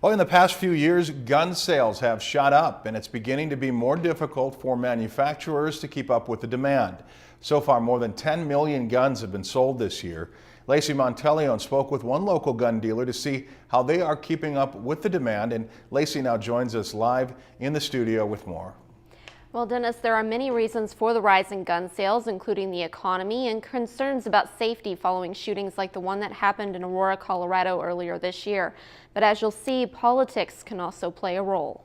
Well, in the past few years, gun sales have shot up, and it's beginning to be more difficult for manufacturers to keep up with the demand. So far, more than 10 million guns have been sold this year. Lacey Monteleone spoke with one local gun dealer to see how they are keeping up with the demand, and Lacey now joins us live in the studio with more. Well, Dennis, there are many reasons for the rise in gun sales, including the economy and concerns about safety following shootings like the one that happened in Aurora, Colorado earlier this year. But as you'll see, politics can also play a role.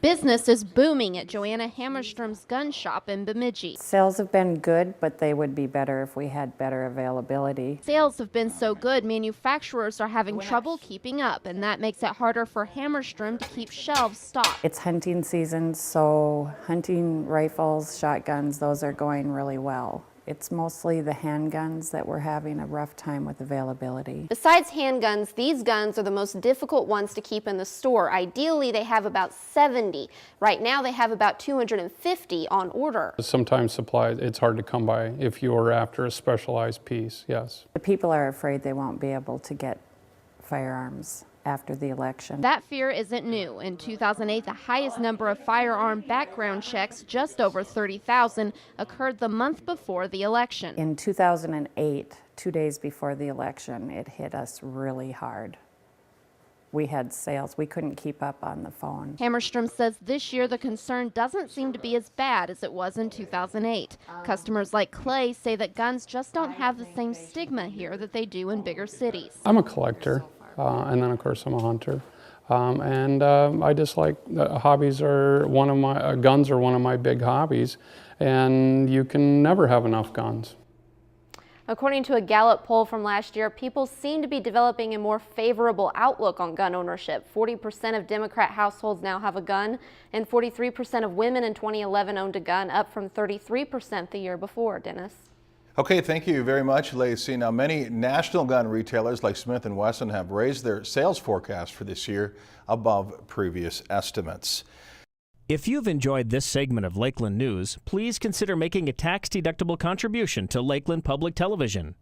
Business is booming at Joanna Hammerstrom's gun shop in Bemidji. Sales have been good, but they would be better if we had better availability. Sales have been so good, manufacturers are having trouble keeping up, and that makes it harder for Hammerstrom to keep shelves stocked. It's hunting season, so hunting rifles, shotguns, those are going really well. It's mostly the handguns that we're having a rough time with availability. Besides handguns, these guns are the most difficult ones to keep in the store. Ideally, they have about 70. Right now, they have about 250 on order. Sometimes supplies, it's hard to come by if you're after a specialized piece, yes. The people are afraid they won't be able to get firearms after the election. That fear isn't new. In 2008, the highest number of firearm background checks, just over 30,000, occurred the month before the election. In 2008, 2 days before the election, it hit us really hard. We had sales. We couldn't keep up on the phone. Hammerstrom says this year the concern doesn't seem to be as bad as it was in 2008. Customers like Clay say that guns just don't have the same stigma here that they do in bigger cities. I'm a collector. And then of course I'm a hunter, I just like hobbies are one of my guns are one of my big hobbies, and you can never have enough guns. According to a Gallup poll from last year, people seem to be developing a more favorable outlook on gun ownership. 40% of Democrat households now have a gun, and 43% of women in 2011 owned a gun, up from 33% the year before. Dennis. Okay, thank you very much, Lacey. Now, many national gun retailers like Smith & Wesson have raised their sales forecast for this year above previous estimates. If you've enjoyed this segment of Lakeland News, please consider making a tax-deductible contribution to Lakeland Public Television.